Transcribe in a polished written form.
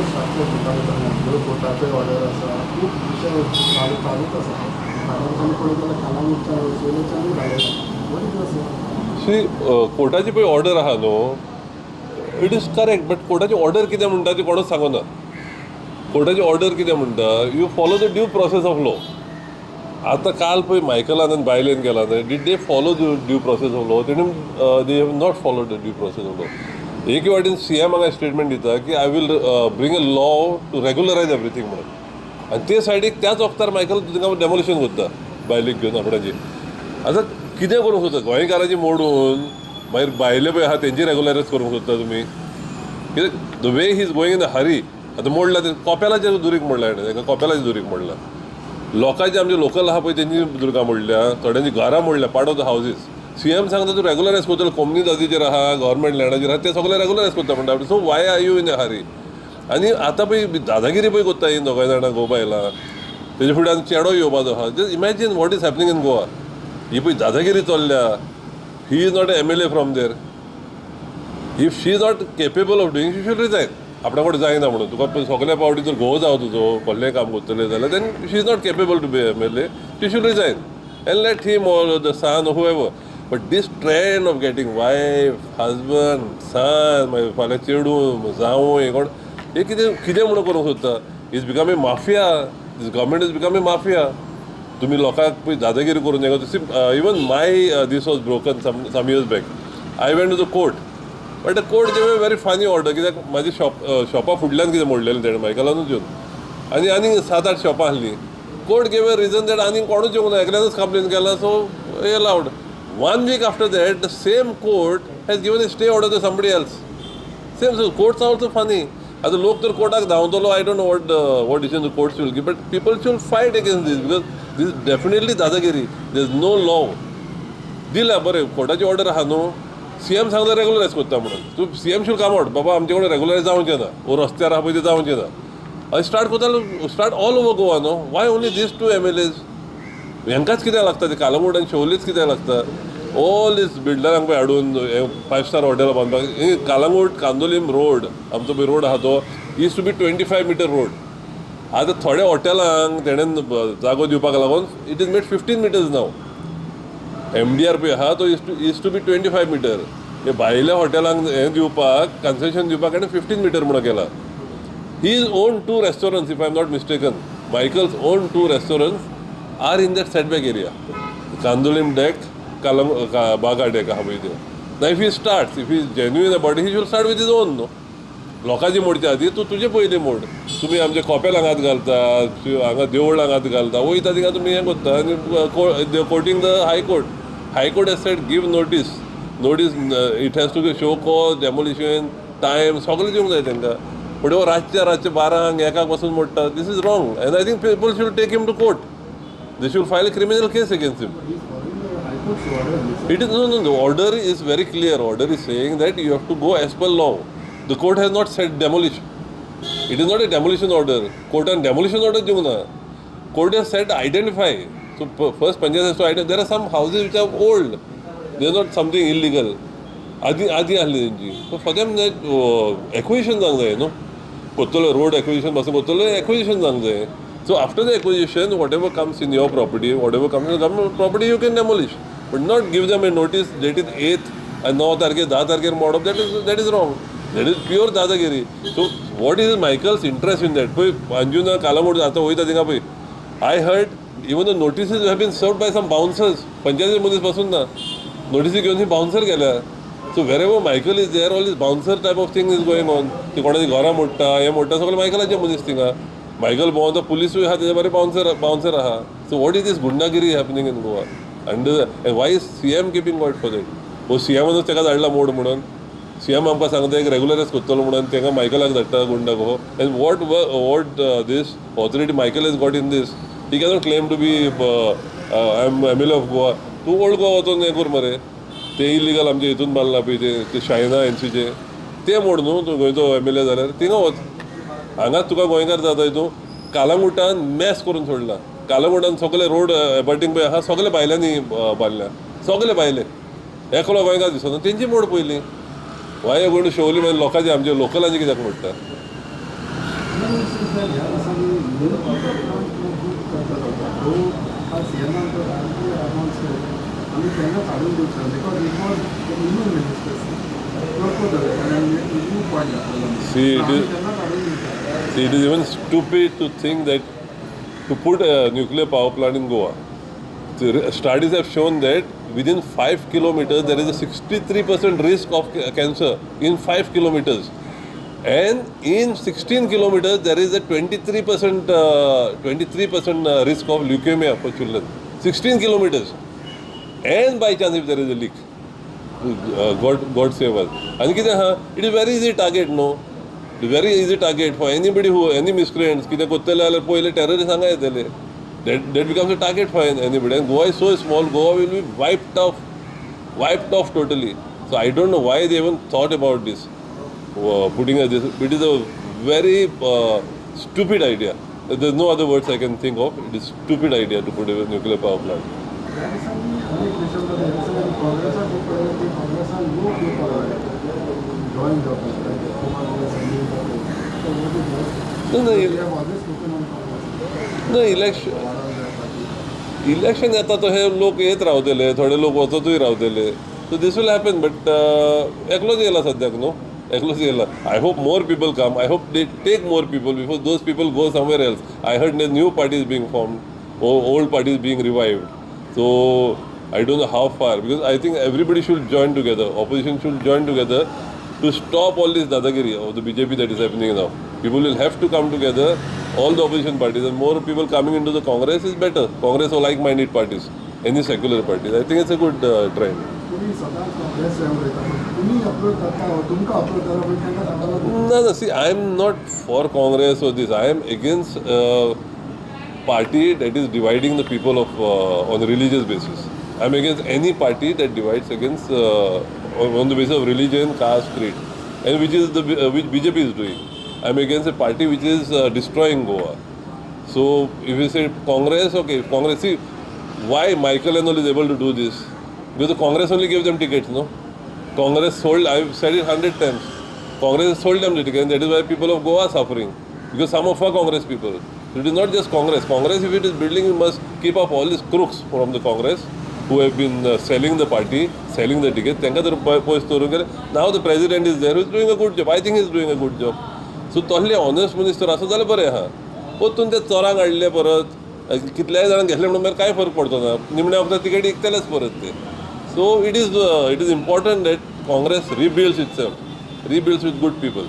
कोर्टाचे order आसा खूब विशय चालूच आसा कालांतरान पळय जाल्यार कालांगूटच्या वसुलेच्यानूय घालयला बरेच आसा शी कोर्टाची पळय ऑर्डर आहा न्हू इट इज करेक्ट बट कोर्टाची ऑर्डर कितें म्हणटा ती कोणूच सांगना कोर्टाची ऑर्डर कितें म्हणटा you follow the due process of law आतां काल पळय मायकलान आनी बायलेन केला न्हय did they follow the due process of law तेणी they have not follow the due process of law एके वाटेन CM हांगा स्टेटमेंट दिता की I will bring a law to regularise everything म्हणून आनी ते सायडीक त्याच वक्तार मायकल तिका डेमोलिशन करता बायलेक घेवन आपणाची आतां कितें करूंक सोदता गोंयकारांची मोडून मागीर बायले पळय आहा तेंची रेग्युलरायज करूंक सोदता तुमी कित्याक the way he is going in the hurry आतां मोडला ते कॉपेलाच्या दुरीक मोडला हाणें तांकां कॉपेलाच्या दुरीक मोडला लोकांचे आमचे लोकल आहा पळय तेंची दुर्गा मोडल्या थोड्यांची घरां मोडल्या part of the houses CM सांगता तूं रेग्युलरायज करतलो कोमनी नदीचेर आहा गव्हर्मेंट लँडाचेर आहा ते सगळे रेग्युलरायज करता म्हणटा सो वाय आर यू इन अ हरी आनी आतां पळय दादागिरी पळय करता ही दोगांय जाणां गो बायलां तेजे फुडें आनी चेडो येवपाचो आहा just imagine what is happening in Goa he पळय दादागिरी चल्ल्या he is not MLA from there if she is not capable of doing she should resign आपणा कडेन जायना म्हणून तुका सगळ्या पावटी जर घोव जावं तुजो व्हडलें काम करतलें जाल्यार then she is not capable to be MLA she should resign and let him or the son whoever but this trend of getting wife husband son मागीर फाल्यां चेडूं जावूं कोण हे कितें कितें म्हणून करूंक सोदता is become a mafia this government is become a mafia तुमी लोकांक पळय दादागिरी करून हें even my this was broken some years back I went to the court but the court gave a very funny order कित्याक म्हाजी शॉपा फुडल्यान कितें मोडलेलें तेणें मायकलानूच येवन आनी 7-8 शॉपां आहलीं court gave a reason that आनी कोणूच येवंक ना एकल्यानूच कंप्लेन केला सो हे अलावड 1 week after that the same court has given a stay order to somebody else same so courts are also funny as the लोक तर कोर्टाक धांवतलो I don't know what decision the courts will give but people should fight against this because this is definitely दादागिरी there is no law दिला बरें कोर्टाची order आहा न्हू CM सांगता रेग्युलरायज करता म्हणून तूं CM should come out बाबा आमचे कडेन रेग्युलरायज जावचें ना वो रस्त्यार आहा पळय ते जावचें ना हय स्टार्ट करता स्टार्ट ऑल ओवर गोवा न्हू वाय ओन्ली दीस 2 MLAs हेंकाच कित्याक लागता ते कालंगूट आनी शोलीच कित्याक लागता ऑल इज बिल्डरांक पळय हाडून 5 स्टार हॉटेलां बांदपाक कालंगूट कांदोलीम रोड आमचो पळय रोड आहा तो is to be 25 meter road आतां थोड्या हॉटेलांक तेणेन जागो दिवपाक लागून इट इज मेड 15 मिटर्स नाव MDR पळय आहा तो इज टू बी 25 मीटर हे भायल्या हॉटेलांक हें दिवपाक कन्सेशन दिवपाक ताणें 15 मीटर म्हणून केला he is own 2 restaurants if I am not mistaken Michael's own 2 restaurants are in that setback area Candolim deck Baga deck आहा पळय त्यो ना if he starts if he genuine about he should start with is own न्हू लोकांची मोडची आदी तूं तुजे पयली मोड तुमी आमचे कॉपेलांक हात घालता हांगा देवळांक हात घालता वयता थिंगा तुमी हें करता आनी कोर्टींग the high court as said give notice it has to show cause demolition time सगळें दिवंक जाय तांकां पण हो रातचे 12 एकाक पासून मोडटा this is wrong and I think people should take him to court they should file a criminal case against him It is no. The order is very clear. Order is saying that you have to go as per law. The court has not said demolition. It is not a demolition order. Court and demolition order दिवंक ना. Court has said identify. So first Panjat has to identify. There are some houses which are old. They are not something illegal. आदी आहली तेंची. So for them that acquisition जावंक जाय न्हू. कोत्तलो road acquisition पासून कोत्तलो acquisition जावंक जाय. So after the acquisition, whatever comes in your property, whatever comes in the government property, you can demolish. But not give them a notice, date is 8th and 9 तारखेर 10 तारखेर मोडप, that is wrong. That is pure दादागिरी. So what is Michael's interest in that? पळय अंजुना कालामोड आतां वयता थिंगा पळय I heard even the notices have been served by some bouncers. पंचायती मदींच पासून ना नोटिसी घेवन ही बाउन्सर गेल्या. So wherever Michael is there, all this bouncer type of thing is going on. ती कोणाची घरां मोडटा हें मोडटा सगळें मायकलाचे मनीस थिंगा मायकल भोंवता पुलीसूय आहा तेजे बरें बाउन्सर आहा सो वॉट इज दीस गुंडागिरी happening in Goa and why is CM keeping quiet for that हो CMनूच ताका धाडला मोड म्हणून CM आमकां सांगता एक रेग्युलरायज करतलो म्हणून ताका मायकलाक धाडटा गुंडा go and what this authority Michael is got in this he cannot claim to be I am MLA of Goa तूं ओल्ड गोवा वचून हें कर मरे ते इलिगल आमचे हितून बांदला पळय ते शायना एनसीचे ते मोड न्हू तूं गोंयचो MLA जाल्यार थिंगा वच हांगाच तुका गोंयकार जाता हितून कालांगुटान मॅस करून सोडला कालांगुटान सगळे रोड एबटिंग पळय आहा सगळे भायल्यांनी बांदल्या सगळे भायले एकलो गोंयकार दिसना तेंची मोड पयली वाय गोंय शोवली मागीर लोकांची आमचे लोकलांची कित्याक मोडटा news is that ह्या दिसांनी न्यू पॉवर प्लांट खूब करतात होता तो हा सीएमआर तो डायरेक्टली अनाउन्स केलो आमी तेन्ना काडून दिवचो because it was new ministers proposal आनी न्यू पॉयंट घातलेलो See, it is- तेन्ना काडून दिवचो See, it is even stupid to think that to put a nuclear power plant in Goa. Studies have shown that within 5 kilometers there is a 63% risk of cancer in 5 kilometers. And in 16 kilometers there is a 23% risk of leukemia for children. 16 kilometers. And by chance if there is a leak, God save us. And it is very easy target, no? It is very easy target for anybody who, any miscreants, कितें कोत्तले जाल्यार पयले terrorist हांगा येतले. That becomes a target for anybody. And Goa is so small, Goa will be wiped off totally. So I don't know why they even thought about this. Putting this, it is a very stupid idea. There's no other words I can think of. It is stupid idea to put a nuclear power plant. ह्या दिसांनी अनेक देशांमध्ये ह्या दिसांनी काँग्रेसाक पळयलें की काँग्रेसान लोक join जावपाक No, इलेक्शन येता तो हे लोक येत रावतले थोडे लोक वचतूय रावतले so this will happen but एकलोच येयला सद्याक न्हू एकलोच येयला I hope more people come I hope they take more people before those people go somewhere else I heard new parties being formed old parties being revived so I don't know how far because I think everybody should join together. Opposition should join together to stop all this dadagiri of the BJP that is happening now. People will have to come together, all the opposition parties, and more people coming into the Congress is better. Congress or like-minded parties, any secular parties. I think it's a good trend. तुम्ही सदांच काँग्रेस उलयता तुम्ही approach करता तुमकां approach करप म्हणजे तांकां सांगपाक No, see, I am not for Congress or this. I am against party that is dividing the people of on a religious basis. I am against any party that divides against on the basis of religion, caste, creed, and which BJP is doing. I am against a party which is destroying Goa. So if you say Congress, okay, Congress. See, why Michael and all is able to do this? Because the Congress only gave them tickets, no? Congress sold. I've said it 100 times. Congress sold them the tickets, and that is why people of Goa are suffering. Because some of our Congress people. It is not just Congress. Congress, if it is building, you must keep up all these crooks from the Congress who have been selling the party, selling the tickets. Now the president is there who is doing a good job. I think he is doing a good job. So तसले honest minister आसा जाल्यार बरें आहा परतून ते चोरांक हाडले परत कितल्याय जाणांक घेतले म्हणून मागीर कांय फरक पडचो ना निमण्या वखदार तिकेटी विकतलेच परत ते so it is important that Congress rebuilds itself rebuilds with good people